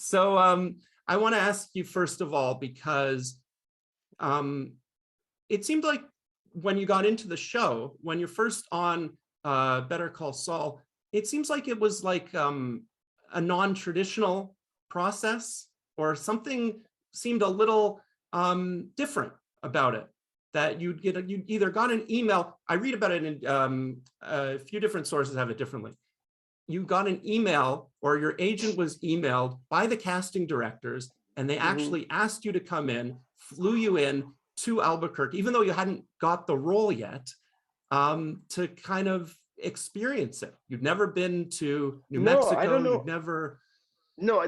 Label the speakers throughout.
Speaker 1: So I want to ask you first of all, because it seemed like when you got into the show, when you're first on Better Call Saul, it seems like it was like a non-traditional process, or something seemed a little different about it. That you either got an email. I read about it in a few different sources have it differently. You got an email, or your agent was emailed by the casting directors, and they actually asked you to come in, flew you in to Albuquerque, even though you hadn't got the role yet, to kind of experience it. You'd never been to New
Speaker 2: No, I
Speaker 1: Mexico.
Speaker 2: don't
Speaker 1: You'd
Speaker 2: know.
Speaker 1: never.
Speaker 2: No,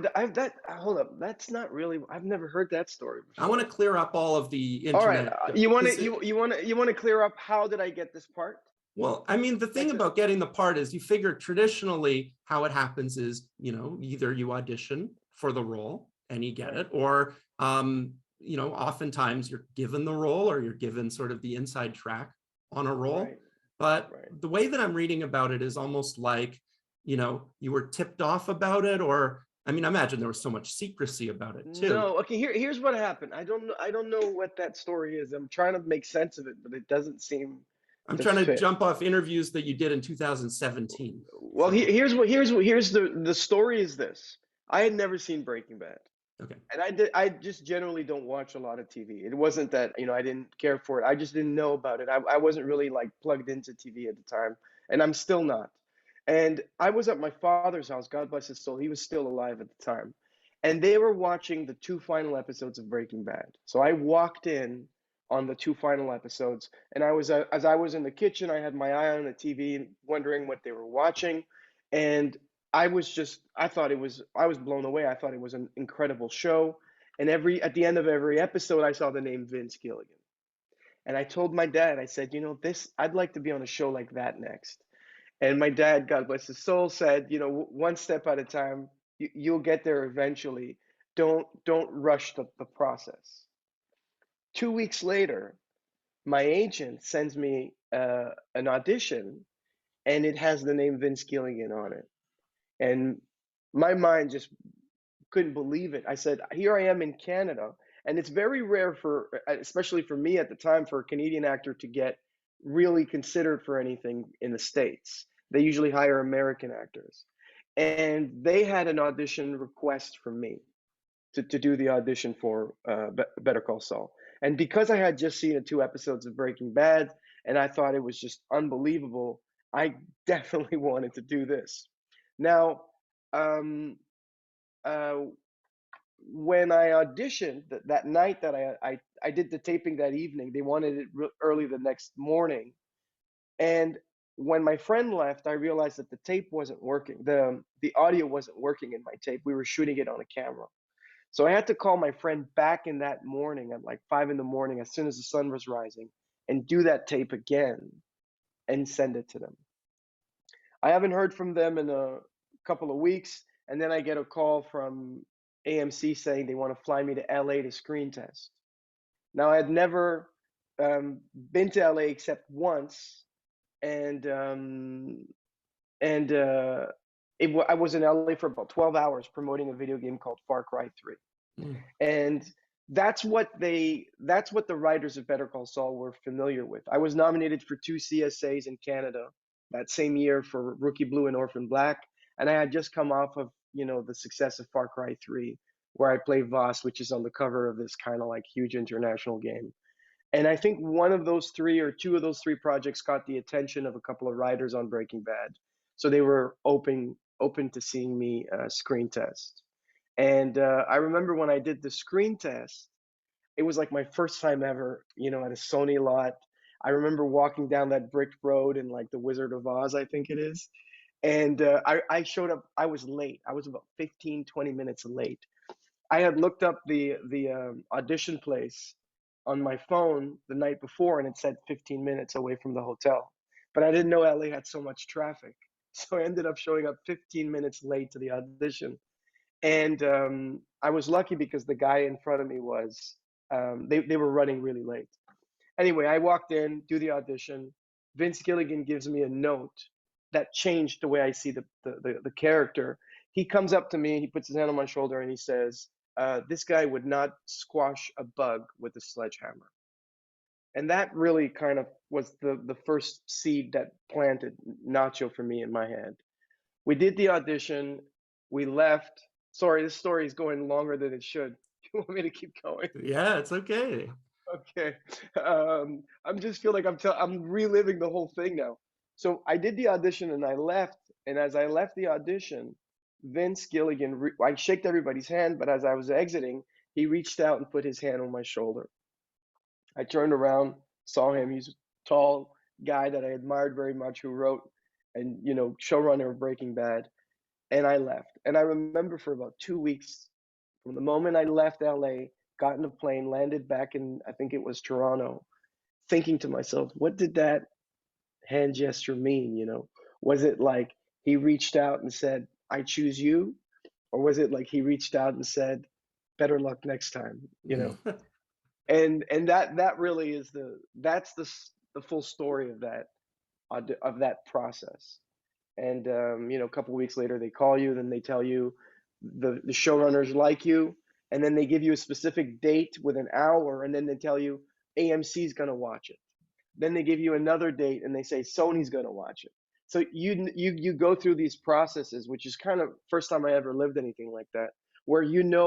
Speaker 2: hold up. That's not really. I've never heard that story
Speaker 1: I want to
Speaker 2: before.
Speaker 1: clear up all of the
Speaker 2: All right,
Speaker 1: internet,
Speaker 2: you want
Speaker 1: because
Speaker 2: to you want to clear up how did I get this part?
Speaker 1: well, I mean, the thing
Speaker 2: Like the
Speaker 1: about getting the part is you figure traditionally how it happens is, either you audition for the role and you get
Speaker 2: right,
Speaker 1: it, or, oftentimes you're given the role, or you're given sort of the inside track on a
Speaker 2: right,
Speaker 1: role. But
Speaker 2: right.
Speaker 1: the way that I'm reading about it is almost like, you were tipped off about it, or, I mean, I imagine there was so much secrecy about it too.
Speaker 2: No, okay. Here's what happened. I don't know what that story is. I'm trying to make sense of it, but it doesn't seem
Speaker 1: I'm
Speaker 2: to
Speaker 1: trying to
Speaker 2: fit.
Speaker 1: jump off interviews that you did in 2017.
Speaker 2: Well,
Speaker 1: So,
Speaker 2: here's the story is this. I had never seen Breaking Bad.
Speaker 1: okay.
Speaker 2: And I just generally don't watch a lot of TV. It wasn't that, I didn't care for it. I just didn't know about it. I wasn't really like plugged into TV at the time, and I'm still not. And I was at my father's house, God bless his soul. He was still alive at the time. And they were watching the two final episodes of Breaking Bad. So I walked in on the two final episodes, and as I was in the kitchen, I had my eye on the TV wondering what they were watching. And I was blown away. I thought it was an incredible show. And at the end of every episode, I saw the name Vince Gilligan. And I told my dad, I said, I'd like to be on a show like that next. And my dad, God bless his soul, said, one step at a time, you'll get there eventually. Don't rush the process. 2 weeks later, my agent sends me an audition, and it has the name Vince Gilligan on it. And my mind just couldn't believe it. I said, here I am in Canada, and it's very rare especially for me at the time, for a Canadian actor to get really considered for anything in the States. They usually hire American actors. And they had an audition request from me to do the audition for Better Call Saul. And because I had just seen the two episodes of Breaking Bad, and I thought it was just unbelievable, I definitely wanted to do this. Now, um, uh, when I auditioned that night that I did the taping that evening, they wanted it early the next morning. And when my friend left, I realized that the tape wasn't working. The audio wasn't working in my tape. We were shooting it on a camera. So I had to call my friend back in that morning at like 5 in the morning, as soon as the sun was rising, and do that tape again and send it to them. I haven't heard from them in a couple of weeks, and then I get a call from AMC saying they want to fly me to LA to screen test. Now, I had never been to LA except once, and I was in LA for about 12 hours promoting a video game called Far Cry 3.
Speaker 1: Mm.
Speaker 2: And that's what the writers of Better Call Saul were familiar with. I was nominated for 2 CSAs in Canada that same year for Rookie Blue and Orphan Black, and I had just come off of the success of Far Cry 3, where I play Voss, which is on the cover of this kind of like huge international game. And I think one of those three, or two of those three projects, caught the attention of a couple of writers on Breaking Bad, so they were open to seeing me screen test. And I remember when I did the screen test, it was like my first time ever, at a Sony lot. I remember walking down that brick road in like the Wizard of Oz, I think it is. And I showed up, I was late. I was about 15, 20 minutes late. I had looked up the audition place on my phone the night before, and it said 15 minutes away from the hotel. But I didn't know LA had so much traffic. So I ended up showing up 15 minutes late to the audition. And I was lucky because the guy in front of me they were running really late. Anyway, I walked in, do the audition. Vince Gilligan gives me a note that changed the way I see the character. He comes up to me, he puts his hand on my shoulder, and he says, "This guy would not squash a bug with a sledgehammer." And that really kind of was the first seed that planted Nacho for me in my head. We did the audition, we left. Sorry, this story is going longer than it should. You want me to keep going?
Speaker 1: Yeah, it's okay.
Speaker 2: Okay. I'm just feel like I'm reliving the whole thing now. So I did the audition and I left, and as I left the audition, Vince Gilligan, I shook everybody's hand, but as I was exiting, he reached out and put his hand on my shoulder. I turned around, saw him. He's a tall guy that I admired very much, who wrote and showrunner of Breaking Bad. And I left. And I remember for about 2 weeks, from the moment I left LA, got in a plane, landed back in, I think it was Toronto, thinking to myself, what did that hand gesture mean? Was it like he reached out and said, "I choose you," or was it like he reached out and said, "Better luck next time"? And that really is the full story of that process. And a couple weeks later they call you, then they tell you the showrunners like you, and then they give you a specific date with an hour, and then they tell you AMC's going to watch it. Then they give you another date and they say Sony's going to watch it. So you go through these processes, which is kind of first time I ever lived anything like that, where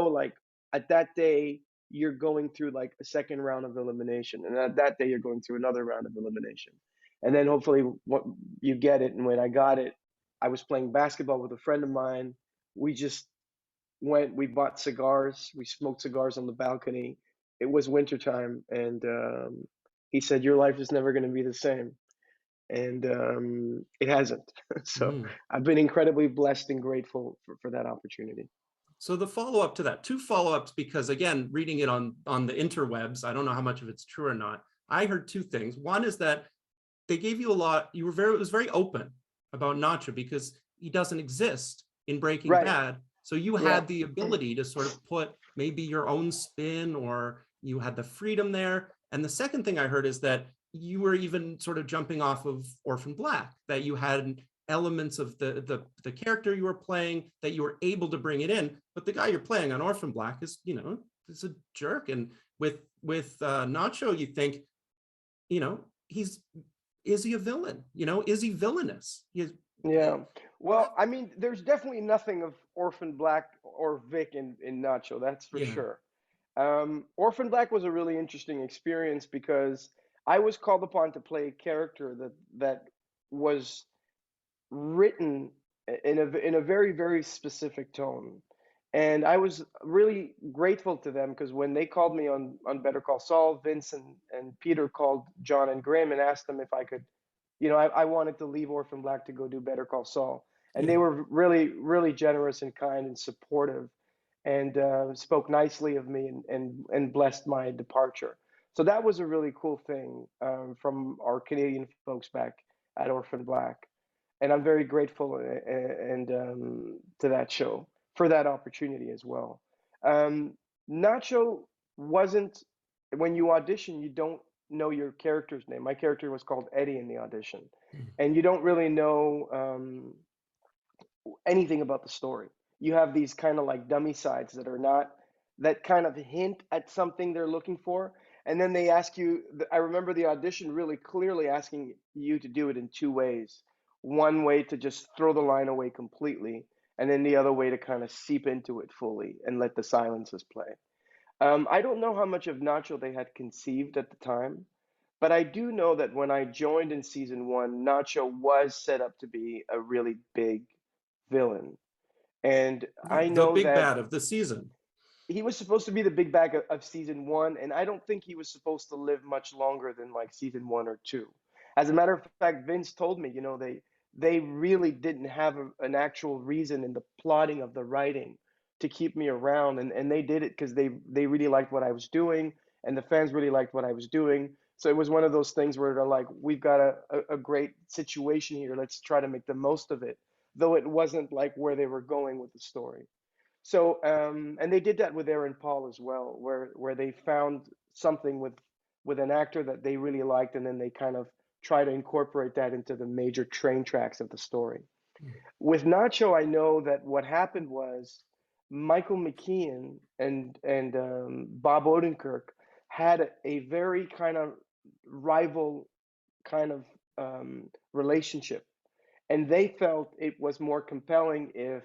Speaker 2: like at that day you're going through like a second round of elimination, and at that day you're going through another round of elimination, and then hopefully what you get it. And when I got it, I was playing basketball with a friend of mine. We just we bought cigars, we smoked cigars on the balcony. It was wintertime, and he said, "Your life is never going to be the same." And it hasn't. So
Speaker 1: Mm.
Speaker 2: I've been incredibly blessed and grateful for that opportunity.
Speaker 1: So the follow-up to that, two follow-ups, because again, reading it on the interwebs, I don't know how much of it's true or not. I heard two things. One is that they gave you a lot, it was very open about Nacho because he doesn't exist in Breaking
Speaker 2: Right.
Speaker 1: Bad. So you
Speaker 2: Yeah.
Speaker 1: had the ability to sort of put maybe your own spin, or you had the freedom there. And the second thing I heard is that you were even sort of jumping off of Orphan Black, that you had elements of the character you were playing, that you were able to bring it in. But the guy you're playing on Orphan Black is, is a jerk. And with Nacho, you think, is he a villain? Is he villainous?
Speaker 2: Yeah. Well, I mean, there's definitely nothing of Orphan Black or Vic in Nacho, that's for
Speaker 1: Yeah.
Speaker 2: sure. Orphan Black was a really interesting experience because I was called upon to play a character that was written in a very, very specific tone. And I was really grateful to them because when they called me on Better Call Saul, Vince and Peter called John and Graham and asked them if I could, I wanted to leave Orphan Black to go do Better Call Saul. And they
Speaker 1: Yeah.
Speaker 2: were really, really generous and kind and supportive, and spoke nicely of me, and blessed my departure. So that was a really cool thing, from our Canadian folks back at Orphan Black. And I'm very grateful, and to that show for that opportunity as well. Um, Nacho wasn't, when you audition, you don't know your character's name. My character was called Eddie in the audition, and you don't really know anything about the story. You have these kind of like dummy sides that are not, that kind of hint at something they're looking for. And then they ask you, I remember the audition really clearly asking you to do it in two ways. One way to just throw the line away completely, and then the other way to kind of seep into it fully and let the silences play. I don't know how much of Nacho they had conceived at the time, but I do know that when I joined in season one, Nacho was set up to be a really big villain. And I
Speaker 1: The
Speaker 2: know
Speaker 1: big
Speaker 2: that
Speaker 1: bad of the season.
Speaker 2: he was supposed to be the big bag of season one, and I don't think he was supposed to live much longer than like season one or two. As a matter of fact, Vince told me, they really didn't have an actual reason in the plotting of the writing to keep me around, and they did it because they really liked what I was doing, and the fans really liked what I was doing. So it was one of those things where they're like, we've got a great situation here. Let's try to make the most of it, though it wasn't like where they were going with the story. So, and they did that with Aaron Paul as well, where they found something with an actor that they really liked, and then they kind of try to incorporate that into the major train tracks of the story. With Nacho, I know that what happened was Michael McKean and Bob Odenkirk had a very kind of rival kind of relationship, and they felt it was more compelling if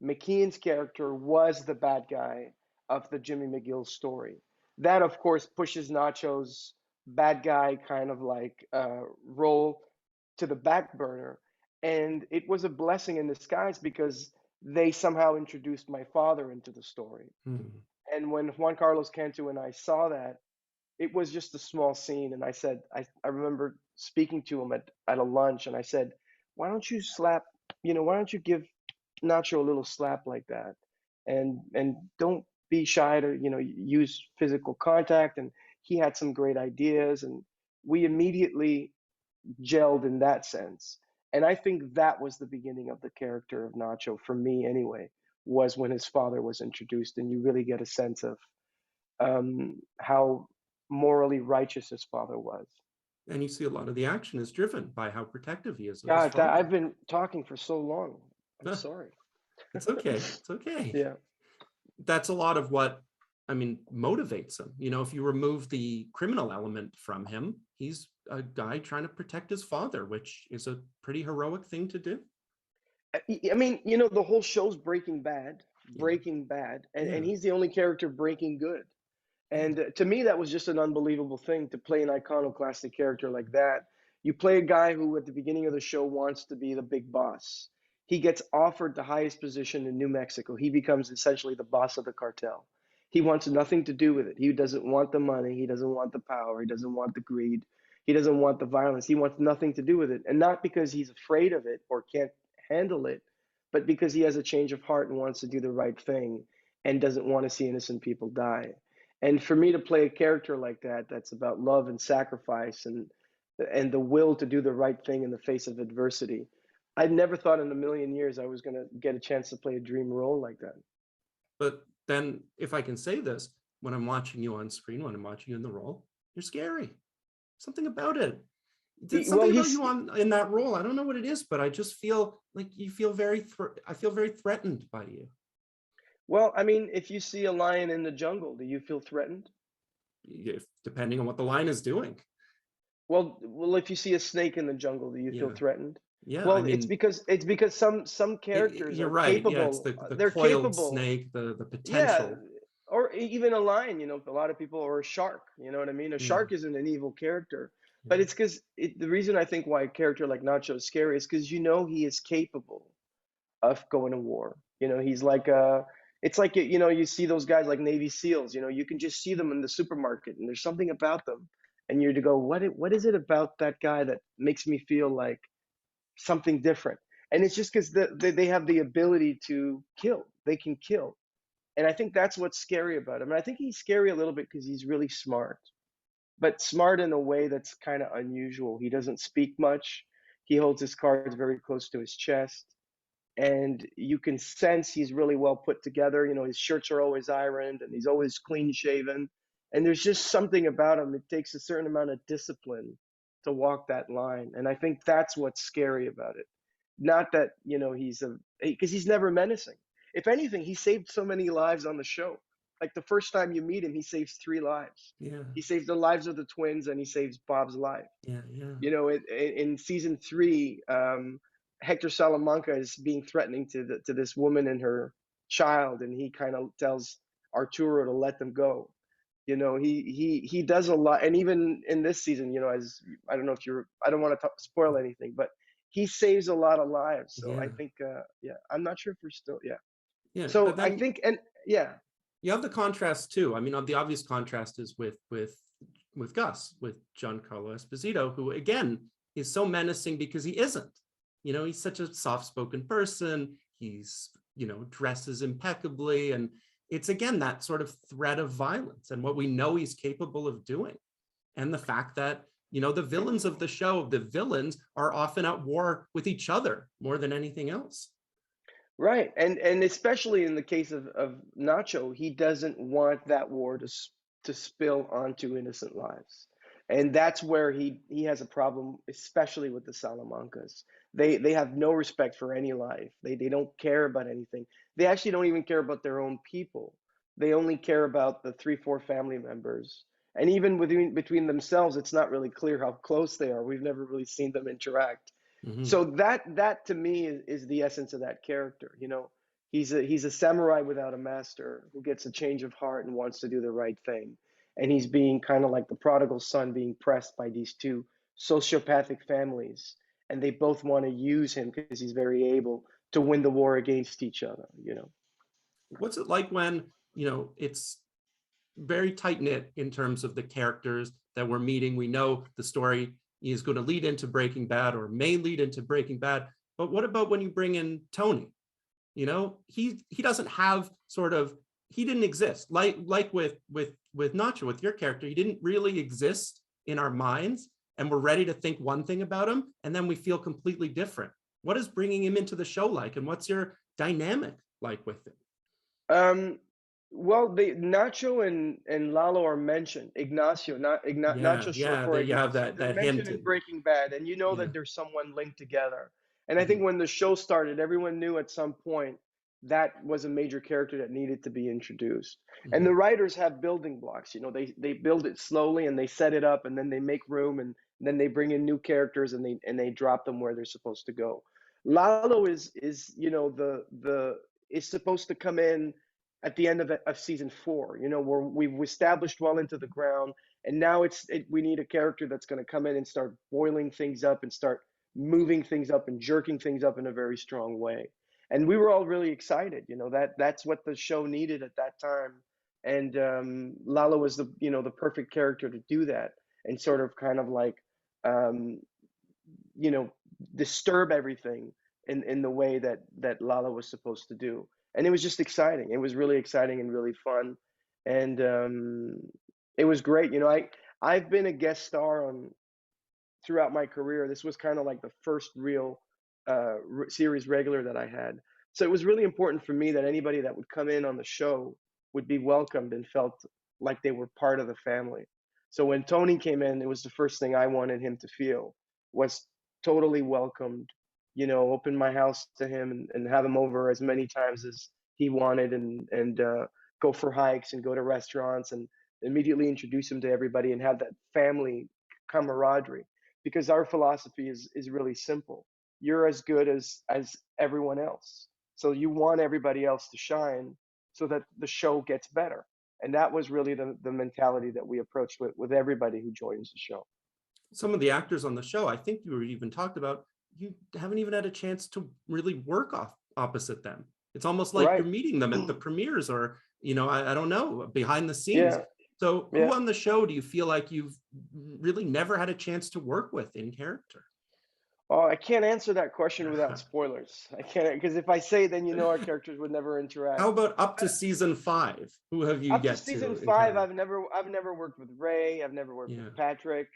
Speaker 2: McKean's character was the bad guy of the Jimmy McGill story. That, of course, pushes Nacho's bad guy kind of like role to the back burner. And it was a blessing in disguise because they somehow introduced my father into the story.
Speaker 1: Mhm.
Speaker 2: And when Juan Carlos Cantu and I saw that, it was just a small scene. And I said, I remember speaking to him at a lunch, and I said, why don't you slap, why don't you give Nacho a little slap like that? And don't be shy to, use physical contact. And he had some great ideas, and we immediately gelled in that sense. And I think that was the beginning of the character of Nacho for me anyway, was when his father was introduced, and you really get a sense of how morally righteous his father was.
Speaker 1: And you see a lot of the action is driven by how protective he is of his
Speaker 2: God, that I've
Speaker 1: father.
Speaker 2: been talking for so long. I'm sorry.
Speaker 1: It's okay. It's okay.
Speaker 2: Yeah.
Speaker 1: That's a lot of what, I mean, motivates him. If you remove the criminal element from him, he's a guy trying to protect his father, which is a pretty heroic thing to do.
Speaker 2: I mean, the whole show's Breaking Bad,
Speaker 1: Yeah.
Speaker 2: and
Speaker 1: Yeah.
Speaker 2: he's the only character breaking good. And to me, that was just an unbelievable thing to play an iconoclastic character like that. You play a guy who, at the beginning of the show, wants to be the big boss. He gets offered the highest position in New Mexico. He becomes essentially the boss of the cartel. He wants nothing to do with it. He doesn't want the money. He doesn't want the power. He doesn't want the greed. He doesn't want the violence. He wants nothing to do with it. And not because he's afraid of it or can't handle it, but because he has a change of heart and wants to do the right thing and doesn't want to see innocent people die. And for me to play a character like that, that's about love and sacrifice and the will to do the right thing in the face of adversity, I never thought in a million years I was going to get a chance to play a dream role like that.
Speaker 1: But then, if I can say this, when I'm watching you on screen, when I'm watching you in the role, you're scary. Something about it. There's
Speaker 2: Well,
Speaker 1: something about you in that role. I don't know what it is, but I just feel like you feel I feel very threatened by you.
Speaker 2: well, I mean, if you see a lion in the jungle, do you feel threatened?
Speaker 1: Depending on what the line is doing.
Speaker 2: Well, if you see a snake in the jungle, do you feel
Speaker 1: Yeah.
Speaker 2: threatened?
Speaker 1: Yeah. I
Speaker 2: Well, it's
Speaker 1: mean,
Speaker 2: because some characters
Speaker 1: you're
Speaker 2: are
Speaker 1: right. Yeah. It's
Speaker 2: capable.
Speaker 1: the
Speaker 2: They're
Speaker 1: coiled
Speaker 2: capable.
Speaker 1: snake, the
Speaker 2: Yeah,
Speaker 1: potential.
Speaker 2: or even a lion, a lot of people, or a shark, you know what I mean? A
Speaker 1: Yeah.
Speaker 2: shark isn't an evil character,
Speaker 1: Yeah.
Speaker 2: but it's because the reason I think why a character like Nacho is scary is because he is capable of going to war. He's like it's like you see those guys like Navy SEALs. You can just see them in the supermarket, and there's something about them, and you're to go, what is it about that guy that makes me feel like something different? And it's just because they have the ability to kill. They can kill. And I think that's what's scary about him. And I think he's scary a little bit because he's really smart, but smart in a way that's kind of unusual. He doesn't speak much. He holds his cards very close to his chest. And you can sense he's really well put together. His shirts are always ironed and he's always clean shaven. And there's just something about him. It takes a certain amount of discipline to walk that line. And I think that's what's scary about it. Not that, because he's never menacing. If anything, he saved so many lives on the show. Like the first time you meet him, he saves 3 lives.
Speaker 1: Yeah.
Speaker 2: He saves the lives of the twins and he saves Bob's life.
Speaker 1: Yeah. Yeah.
Speaker 2: In season 3, Hector Salamanca is being threatening to this woman and her child, and he kind of tells Arturo to let them go. He does a lot, and even in this season, as I don't know if you're, I don't want to spoil anything, but he saves a lot of lives. So I
Speaker 1: Yeah.
Speaker 2: think, yeah, I'm not sure if we're still, yeah.
Speaker 1: Yeah.
Speaker 2: So
Speaker 1: But
Speaker 2: I
Speaker 1: then
Speaker 2: think, and yeah,
Speaker 1: you have the contrast too. I mean, the obvious contrast is with Gus, with Giancarlo Esposito, who again is so menacing because he isn't. He's such a soft-spoken person. He's, dresses impeccably, and it's again that sort of threat of violence and what we know he's capable of doing. And the fact that, the villains of the show, the villains are often at war with each other more than anything else.
Speaker 2: right. And especially in the case of Nacho, he doesn't want that war to spill onto innocent lives. And that's where he has a problem, especially with the Salamancas. They have no respect for any life. They don't care about anything. They actually don't even care about their own people. They only care about the 3, 4 family members. And even between themselves, it's not really clear how close they are. We've never really seen them interact.
Speaker 1: Hmm.
Speaker 2: So that to me is the essence of that character. He's a samurai without a master who gets a change of heart and wants to do the right thing. And he's being kind of like the prodigal son being pressed by these two sociopathic families. And they both want to use him because he's very able to win the war against each other.
Speaker 1: What's it like when, it's very tight knit in terms of the characters that we're meeting? We know the story is going to lead into Breaking Bad or may lead into Breaking Bad. But what about when you bring in Tony? He doesn't have he didn't exist like with Nacho, with your character. He didn't really exist in our minds, and we're ready to think one thing about him, and then we feel completely different. What is bringing him into the show like, and what's your dynamic like with it?
Speaker 2: Um, well, Nacho and Lalo are mentioned. Ignacio,
Speaker 1: Yeah,
Speaker 2: Nacho short
Speaker 1: yeah,
Speaker 2: for
Speaker 1: there you have
Speaker 2: Ignacio.
Speaker 1: that
Speaker 2: They're
Speaker 1: that
Speaker 2: mentioned in
Speaker 1: hinted.
Speaker 2: Breaking Bad, and you know
Speaker 1: Yeah.
Speaker 2: that there's someone linked together. And I think
Speaker 1: Mhm.
Speaker 2: when the show started, everyone knew at some point that was a major character that needed to be introduced. And the
Speaker 1: Mhm.
Speaker 2: writers have building blocks. They build it slowly and they set it up, and then they make room, and then they bring in new characters, and they drop them where they're supposed to go. Lalo is the is supposed to come in at the end of season 4, where we've established well into the ground, and now we need a character that's going to come in and start boiling things up and start moving things up and jerking things up in a very strong way. And we were all really excited, that's what the show needed at that time. And Lalo was the perfect character to do that and sort of kind of like um, you know, disturb everything in the way that Lala was supposed to do. And it was just exciting. It was really exciting and really fun, and it was great. I've been a guest star on throughout my career. This was kind of like the first real series regular that I had. So it was really important for me that anybody that would come in on the show would be welcomed and felt like they were part of the family. So when Tony came in, it was the first thing I wanted him to feel was totally welcomed. Open my house to him and have him over as many times as he wanted, and go for hikes and go to restaurants and immediately introduce him to everybody and have that family camaraderie, because our philosophy is really simple. You're as good as everyone else. So you want everybody else to shine so that the show gets better. And that was really the mentality that we approached with everybody who joins the show.
Speaker 1: Some of the actors on the show, I think you were even talked about, you haven't even had a chance to really work opposite them. It's almost like you're
Speaker 2: Right.
Speaker 1: meeting them at the premieres, or I don't know, behind the scenes.
Speaker 2: Yeah.
Speaker 1: So who
Speaker 2: Yeah.
Speaker 1: on the show do you feel like you've really never had a chance to work with in character?
Speaker 2: Oh, I can't answer that question without spoilers. I can't, because if I say, then our characters would never
Speaker 1: How
Speaker 2: interact.
Speaker 1: about up to season 5? Who have you
Speaker 2: Up to
Speaker 1: yet
Speaker 2: season
Speaker 1: to
Speaker 2: 5,
Speaker 1: encounter?
Speaker 2: I've never worked with Ray. I've never worked with
Speaker 1: Yeah.
Speaker 2: Patrick.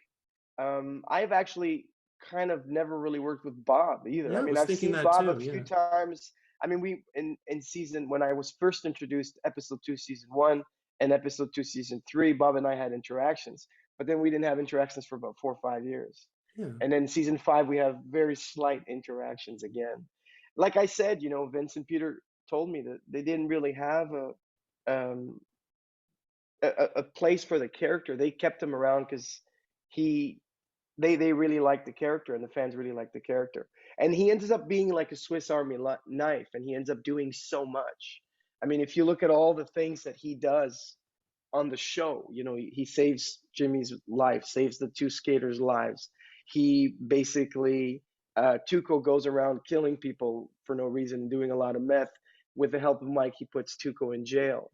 Speaker 2: I've actually kind of never really worked with Bob either.
Speaker 1: Yeah,
Speaker 2: I
Speaker 1: I
Speaker 2: mean,
Speaker 1: was
Speaker 2: I've
Speaker 1: thinking
Speaker 2: seen
Speaker 1: that
Speaker 2: Bob a
Speaker 1: too.
Speaker 2: few
Speaker 1: Yeah.
Speaker 2: times. I mean, we in season when I was first introduced, episode 2, season 1, and episode 2, season 3, Bob and I had interactions, but then we didn't have interactions for about 4 or 5 years.
Speaker 1: Yeah.
Speaker 2: And then season 5, we have very slight interactions again. Like I said, Vince and Peter told me that they didn't really have um, a place for the character. They kept him around because he they really like the character and the fans really like the character. And he ends up being like a Swiss Army knife, and he ends up doing so much. I mean, if you look at all the things that he does on the show, he saves Jimmy's life, saves the two skaters' lives. He basically Tuco goes around killing people for no reason, doing a lot of meth. With the help of Mike, he puts Tuco in jail.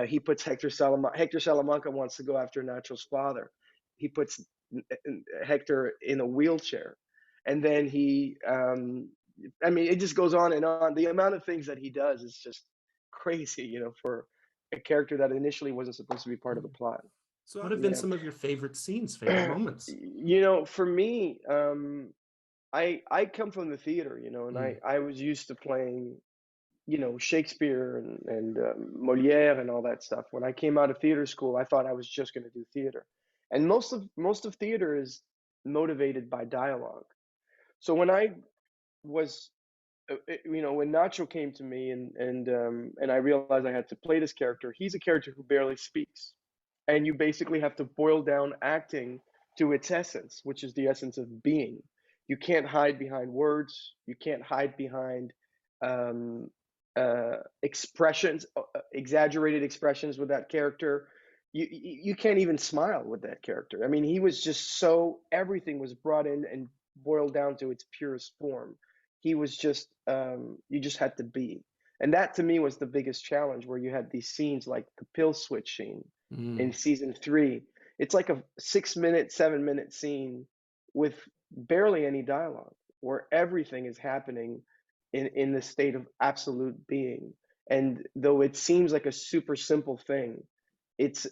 Speaker 2: He puts Hector Salamanca. Hector Salamanca wants to go after Nacho's father. He puts Hector in a wheelchair, and then I mean, it just goes on and on. The amount of things that he does is just crazy, for a character that initially wasn't supposed to be part of the plot.
Speaker 1: So what have been
Speaker 2: Yeah.
Speaker 1: some of your favorite scenes, favorite moments?
Speaker 2: For me, I come from the theater, and
Speaker 1: Mm.
Speaker 2: I was used to playing Shakespeare and Moliere and all that stuff. When I came out of theater school, I thought I was just going to do theater. And most of theater is motivated by dialogue. So when I was when Nacho came to me and I realized I had to play this character, he's a character who barely speaks, and you basically have to boil down acting to its essence, which is the essence of being. You can't hide behind words. You can't hide behind um, expressions, exaggerated expressions with that character. You can't even smile with that character. I mean, he was just so everything was brought in and boiled down to its purest form. He was just you just had to be, and that to me was the biggest challenge. Where you had these scenes like the pill switch scene in
Speaker 1: Mm.
Speaker 2: season three. It's like a 6 minute, 7 minute scene with barely any dialogue, where everything is happening in the state of absolute being. And though it seems like a super simple thing, it's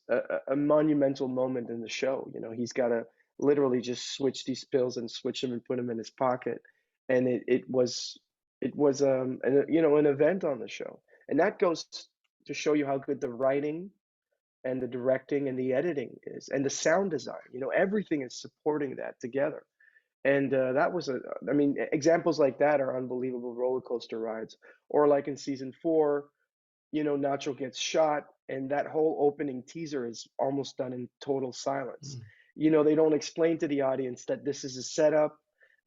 Speaker 2: a monumental moment in the show. You know, he's got to literally just switch these pills and switch them and put them in his pocket, and it was an event on the show, and that goes to show you how good the writing and the directing and the editing is, and the sound design. You know, everything is supporting that together. And that was I mean, examples like that are unbelievable roller coaster rides. Or like in season four, Nacho gets shot, and that whole opening teaser is almost done in total silence.
Speaker 1: Mm.
Speaker 2: They don't explain to the audience that this is a setup,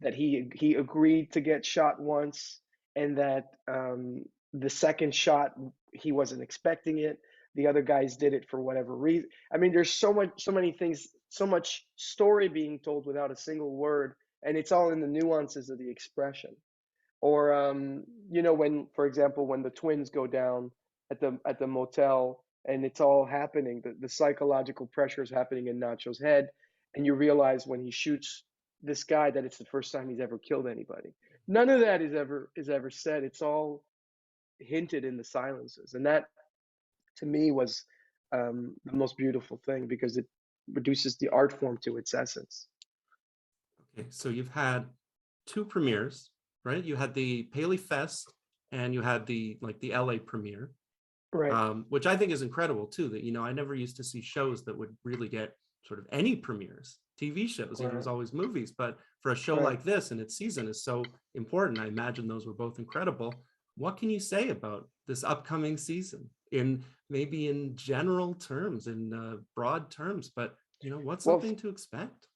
Speaker 2: that he agreed to get shot once, and that the second shot he wasn't expecting it. The other guys did it for whatever reason. I mean, there's so many things, so much story being told without a single word, and it's all in the nuances of the expression. Or when, for example, when the twins go down at the motel, and it's all happening, the psychological pressure is happening in Nacho's head, and you realize when he shoots this guy that it's the first time he's ever killed anybody. None of that is ever said. It's all hinted in the silences, and that to me was the most beautiful thing, because it reduces the art form to its essence.
Speaker 1: Okay, so you've had two premieres, right? You had the Paley Fest and you had the LA premiere,
Speaker 2: Right.
Speaker 1: which I think is incredible too. That I never used to see shows that would really get sort of any premieres, TV shows. It was
Speaker 2: Right.
Speaker 1: always movies, but for a show
Speaker 2: Right.
Speaker 1: like this and its season is so important, I imagine those were both incredible. What can you say about this upcoming season in maybe in general terms, in broad terms, but what's
Speaker 2: Well,
Speaker 1: something to expect?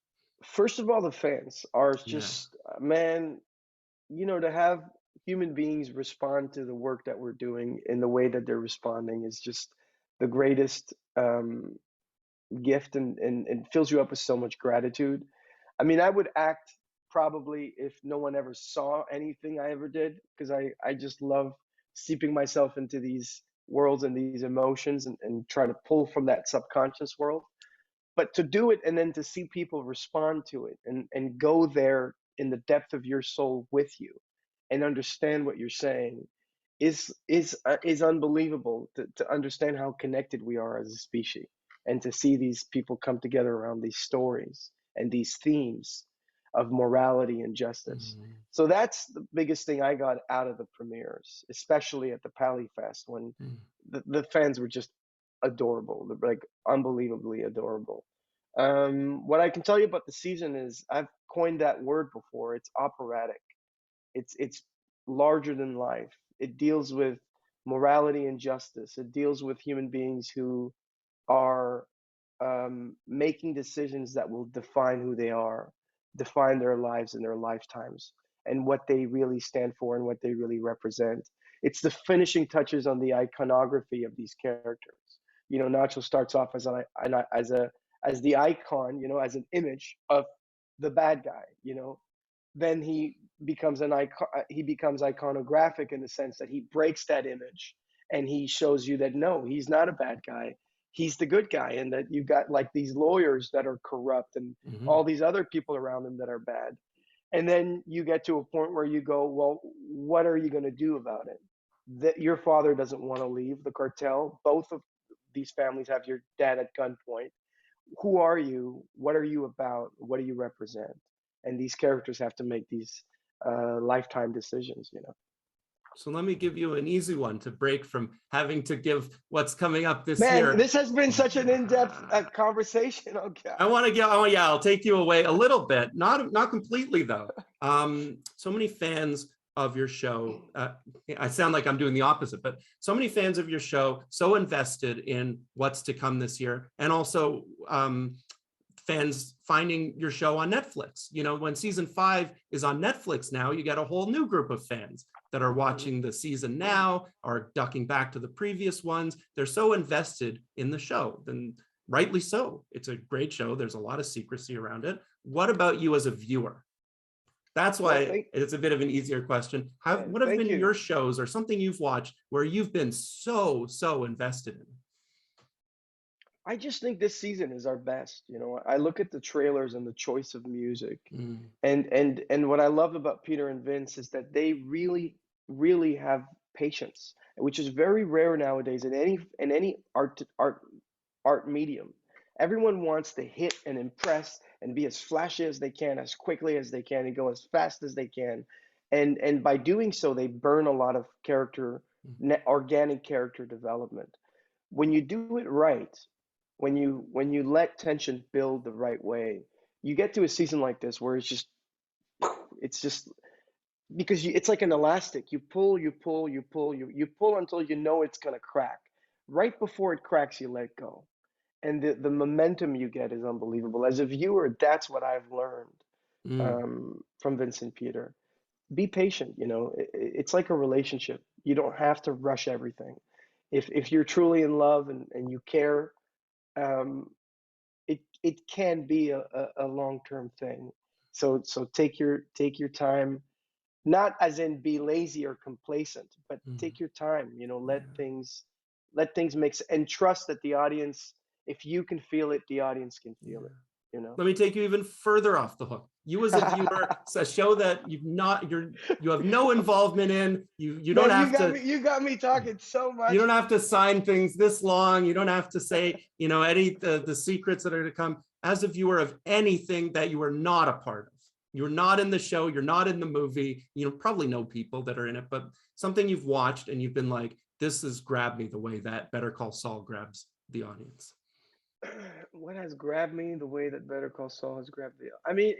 Speaker 2: first of all, the fans are
Speaker 1: Yeah.
Speaker 2: just, man, to have human beings respond to the work that we're doing in the way that they're responding is just the greatest gift, and fills you up with so much gratitude. I mean, I would act probably if no one ever saw anything I ever did, because I just love seeping myself into these worlds and these emotions, and try to pull from that subconscious world. But to do it and then to see people respond to it, and go there in the depth of your soul with you, and understand what you're saying, is unbelievable, to understand how connected we are as a species, and to see these people come together around these stories and these themes of morality and justice.
Speaker 1: Mhm.
Speaker 2: So that's the biggest thing I got out of the premieres, especially at the Pally Fest, when
Speaker 1: Mm.
Speaker 2: the fans were just adorable. They're like unbelievably adorable. What I can tell you about the season is I've coined that word before. It's operatic. It's larger than life. It deals with morality and justice. It deals with human beings who are making decisions that will define who they are, define their lives and their lifetimes, and what they really stand for and what they really represent. It's the finishing touches on the iconography of these characters. Nacho starts off as the icon, as an image of the bad guy. Then he becomes iconographic in the sense that he breaks that image, and he shows you that no, he's not a bad guy, he's the good guy, and that you've got like these lawyers that are corrupt, and
Speaker 1: Mhm.
Speaker 2: all these other people around him that are bad. And then you get to a point where you go, well, what are you going to do about it? That your father doesn't want to leave the cartel. Both of these families have your dad at gunpoint. Who are you? What are you about? What do you represent? And these characters have to make these lifetime decisions.
Speaker 1: So let me give you an easy one to break from having to give what's coming up this
Speaker 2: Man,
Speaker 1: year.
Speaker 2: this has been such an in-depth conversation. Oh
Speaker 1: I
Speaker 2: God.
Speaker 1: want to get, oh yeah, I'll take you away a little bit, not completely though. So many fans of your show, I sound like I'm doing the opposite, but so many fans of your show, so invested in what's to come this year, and also fans finding your show on Netflix. You know, when season 5 is on Netflix now, you get a whole new group of fans that are watching the season now, or ducking back to the previous ones. They're so invested in the show, then rightly so. It's a great show. There's a lot of secrecy around it. What about you as a viewer? That's
Speaker 2: Well,
Speaker 1: why it's a bit of an easier question. What have
Speaker 2: thank
Speaker 1: been
Speaker 2: you.
Speaker 1: your shows or something you've watched where you've been so invested in?
Speaker 2: I just think this season is our best. You know, I look at the trailers and the choice of music,
Speaker 1: Mm,
Speaker 2: and what I love about Peter and Vince is that they really have patience, which is very rare nowadays in any art medium. Everyone wants to hit and impress and be as flashy as they can, as quickly as they can, and go as fast as they can. And by doing so, they burn a lot of organic character development. When you do it right, when you let tension build the right way, you get to a season like this where it's just because it's like an elastic. You pull until you know it's gonna crack. Right before it cracks, you let go, and the momentum you get is unbelievable. As a viewer, that's what I've learned
Speaker 1: mm,
Speaker 2: from Vincent Peter. Be patient. You know, it's like a relationship. You don't have to rush everything. If you're truly in love and you care, um, it can be a long-term thing. So take your time, not as in be lazy or complacent, but
Speaker 1: mm,
Speaker 2: take your time, you know,
Speaker 1: yeah.
Speaker 2: let things and trust that the audience, if you can feel it, the audience can feel
Speaker 1: Yeah.
Speaker 2: it, you know.
Speaker 1: Let me take you even further off the hook. You as a viewer, it's a show that you have no involvement in. You don't
Speaker 2: Man,
Speaker 1: have to
Speaker 2: you got me talking so
Speaker 1: you
Speaker 2: much.
Speaker 1: don't have to sign things this long. You don't have to say, any the secrets that are to come. As a viewer of anything that you are not a part of, you're not in the show, you're not in the movie, probably know people that are in it, but something you've watched and you've been like, this has grabbed me the way that Better Call Saul grabs the audience.
Speaker 2: What has grabbed me the way that Better Call Saul has grabbed me? I mean,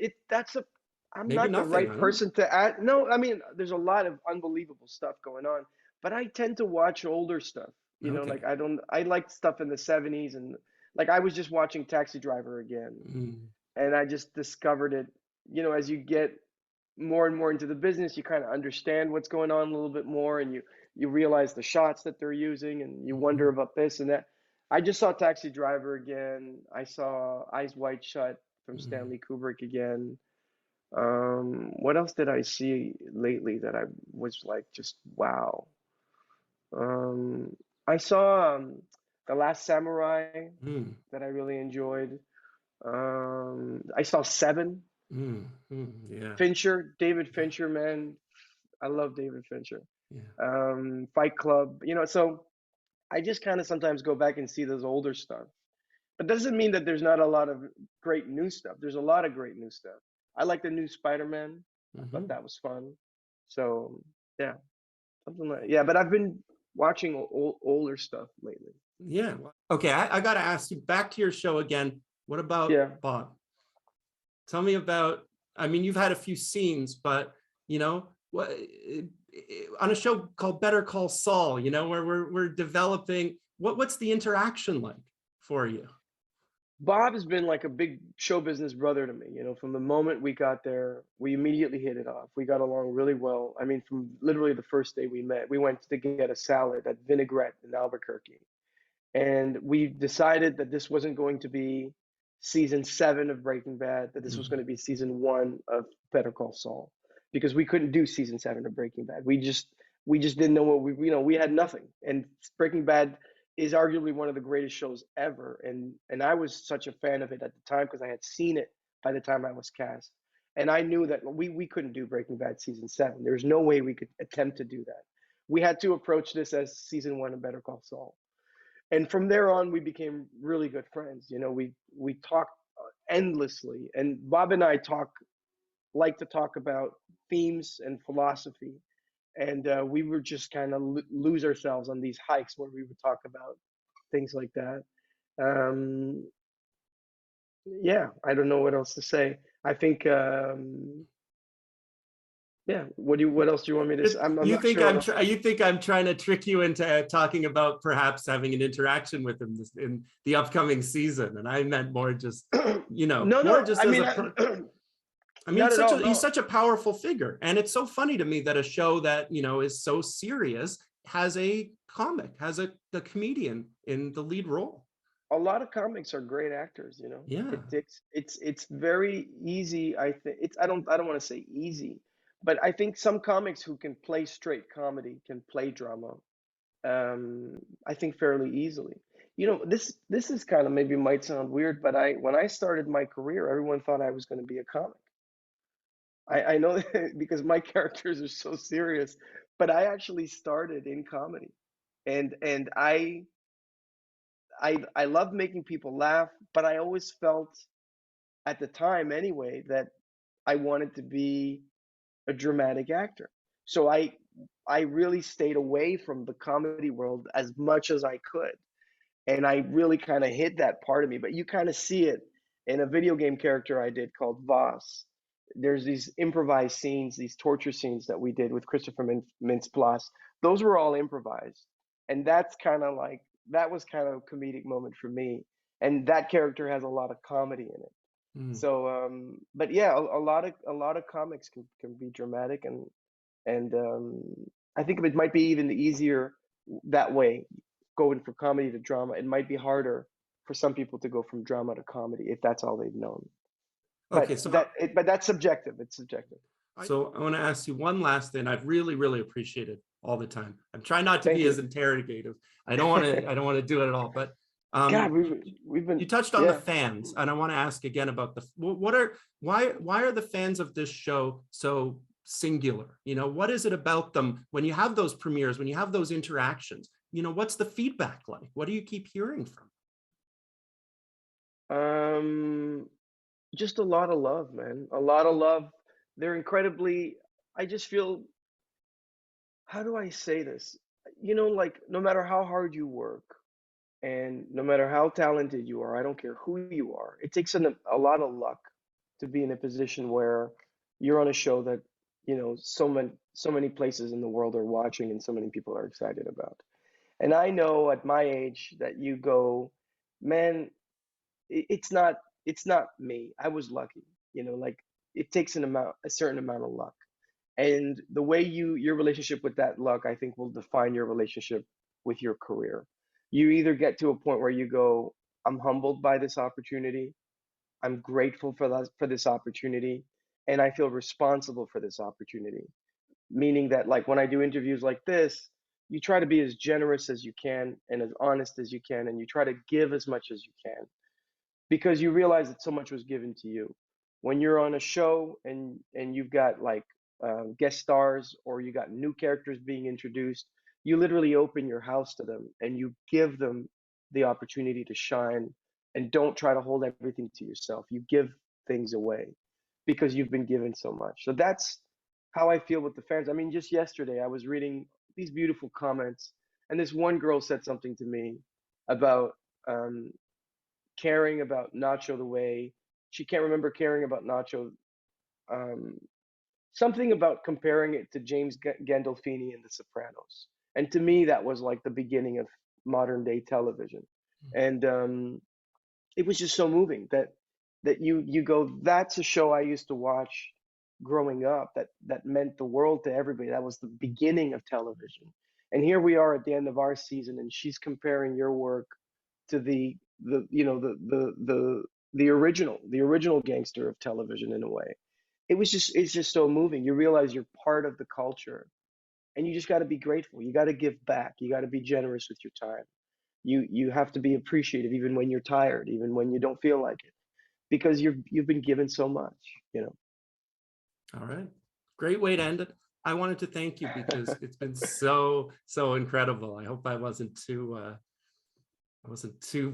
Speaker 2: I'm
Speaker 1: Maybe
Speaker 2: not the
Speaker 1: nothing,
Speaker 2: right
Speaker 1: I don't know.
Speaker 2: person to add. No, I mean, there's a lot of unbelievable stuff going on, but I tend to watch older stuff. You know,
Speaker 1: Okay.
Speaker 2: like I like stuff in the 70s, and like I was just watching Taxi Driver again,
Speaker 1: Mm,
Speaker 2: and I just discovered it. You know, as you get more and more into the business, you kind of understand what's going on a little bit more, and you realize the shots that they're using, and you wonder
Speaker 1: mhm,
Speaker 2: about this and that. I just saw Taxi Driver again. I saw Eyes Wide Shut from
Speaker 1: mm,
Speaker 2: Stanley Kubrick again. What else did I see lately that I was like just wow? Um, I saw The Last Samurai
Speaker 1: mm,
Speaker 2: that I really enjoyed. I saw Seven.
Speaker 1: yeah,
Speaker 2: David Fincher, man, I love David Fincher.
Speaker 1: yeah.
Speaker 2: Fight Club, you know, so I just kind of sometimes go back and see those older stuff. But doesn't mean that there's not a lot of great new stuff. There's a lot of great new stuff. I like the new Spider-Man. I thought
Speaker 1: Hmm.
Speaker 2: that was fun. So yeah, something like yeah. But I've been watching older stuff lately.
Speaker 1: Yeah. Okay, I got to ask you back to your show again. What about
Speaker 2: Yeah.
Speaker 1: Bob? Tell me about, I mean, you've had a few scenes, but what on a show called Better Call Saul, where we're developing what's the interaction like for you?
Speaker 2: Bob has been like a big show business brother to me. You know, from the moment we got there, we immediately hit it off. We got along really well. I mean, from literally the first day we met, we went to get a salad at Vinaigrette in Albuquerque. And we decided that this wasn't going to be season 7 of Breaking Bad, that this was going
Speaker 1: Mhm.
Speaker 2: to be season 1 of Better Call Saul, because we couldn't do season 7 of Breaking Bad. We just didn't know what we had nothing. And Breaking Bad is arguably one of the greatest shows ever, and I was such a fan of it at the time because I had seen it by the time I was cast. And I knew that we couldn't do Breaking Bad season 7. There's no way we could attempt to do that. We had to approach this as season 1 of Better Call Saul, and from there on we became really good friends. You know, we talked endlessly, and Bob and I like to talk about themes and philosophy, and we would just kind of lose ourselves on these hikes where we would talk about things like that. Um, yeah, I don't know what else to say. I think, yeah. What else do you want me to say? I'm
Speaker 1: You
Speaker 2: not
Speaker 1: think
Speaker 2: sure what else.
Speaker 1: you think I'm trying to trick you into talking about perhaps having an interaction with him in the upcoming season, and I meant more just,
Speaker 2: No,
Speaker 1: more
Speaker 2: no.
Speaker 1: just
Speaker 2: I
Speaker 1: as
Speaker 2: mean,
Speaker 1: a. I mean,
Speaker 2: not at all.
Speaker 1: he's
Speaker 2: No,
Speaker 1: such a powerful figure, and it's so funny to me that a show that is so serious has a comic, has a comedian in the lead role.
Speaker 2: a lot of comics are great actors.
Speaker 1: Yeah.
Speaker 2: It's very easy. I think I don't want to say easy, but I think some comics who can play straight comedy can play drama. I think fairly easily. This is kind of maybe might sound weird, but I when I started my career, everyone thought I was going to be a comic. I know that because my characters are so serious, but I actually started in comedy, and I love making people laugh, but I always felt at the time anyway that I wanted to be a dramatic actor. So I really stayed away from the comedy world as much as I could. And I really kind of hid that part of me, but you kind of see it in a video game character I did called Voss. There's these improvised scenes, these torture scenes that we did with Christopher Mintz-Plasse. Those were all improvised, and that was kind of a comedic moment for me. And that character has a lot of comedy in it.
Speaker 1: Mm.
Speaker 2: So, but yeah, a lot of comics can be dramatic, and I think it might be even easier that way, going from comedy to drama. It might be harder for some people to go from drama to comedy if that's all they've known.
Speaker 1: Okay,
Speaker 2: But that's subjective. It's subjective.
Speaker 1: so I want to ask you one last thing. I've really, really appreciated all the time. I'm trying not to
Speaker 2: Thank
Speaker 1: be as
Speaker 2: you.
Speaker 1: interrogative. I don't want to. I don't want to do it at all. But
Speaker 2: God, we've been
Speaker 1: you touched on the
Speaker 2: yeah.
Speaker 1: fans, and I want to ask again about why are the fans of this show so singular? What is it about them when you have those premieres, when you have those interactions? What's the feedback like? What do you keep hearing from?
Speaker 2: Um, just a lot of love, man. A lot of love. They're incredibly. I just feel. How do I say this? Like no matter how hard you work, and no matter how talented you are, I don't care who you are, it takes a lot of luck to be in a position where you're on a show that, so many places in the world are watching and so many people are excited about. And I know at my age that you go, man, it's not me. I was lucky, like it takes a certain amount of luck. And the way your relationship with that luck, I think, will define your relationship with your career. You either get to a point where you go, I'm humbled by this opportunity, I'm grateful for this opportunity, and I feel responsible for this opportunity. Meaning that, like, when I do interviews like this, you try to be as generous as you can and as honest as you can, and you try to give as much as you can because you realize that so much was given to you. When you're on a show and you've got like guest stars or you got new characters being introduced, you literally open your house to them and you give them the opportunity to shine, and don't try to hold everything to yourself. You give things away because you've been given so much. So that's how I feel with the fans. I mean, just yesterday I was reading these beautiful comments, and this one girl said something to me about um, caring about Nacho the way she can't remember caring about Nacho. Um, Something about comparing it to James Gandolfini in The Sopranos, and to me that was like the beginning of modern day television, and it was just so moving that you go, that's a show I used to watch growing up that meant the world to everybody. That was the beginning of television, and here we are at the end of our season, and she's comparing your work to the you know the original gangster of television in a way. It's just so moving. You realize you're part of the culture, and you just got to be grateful. You got to give back. You got to be generous with your time. You have to be appreciative even when you're tired, even when you don't feel like it, because you've been given so much.
Speaker 1: All right. Great way to end it. I wanted to thank you because it's been so, so incredible. I hope I wasn't too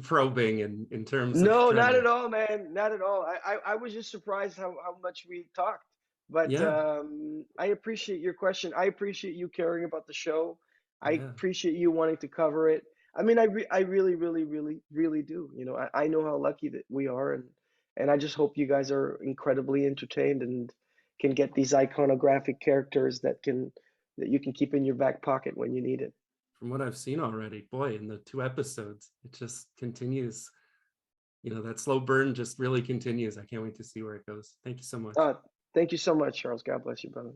Speaker 1: probing in terms of
Speaker 2: No,
Speaker 1: trying
Speaker 2: not
Speaker 1: to.
Speaker 2: at all, man. Not at all. I was just surprised how much we talked. But
Speaker 1: Yeah,
Speaker 2: I appreciate your question. I appreciate you caring about the show. I
Speaker 1: yeah.
Speaker 2: appreciate you wanting to cover it. I mean, I really, really, really, really do. You know, I know how lucky that we are, and I just hope you guys are incredibly entertained and can get these iconographic characters that you can keep in your back pocket when you need it.
Speaker 1: From what I've seen already, boy, in the 2 episodes, it just continues. That slow burn just really continues. I can't wait to see where it goes. Thank you so much.
Speaker 2: Uh, Thank you so much, Charles. God bless you, brother.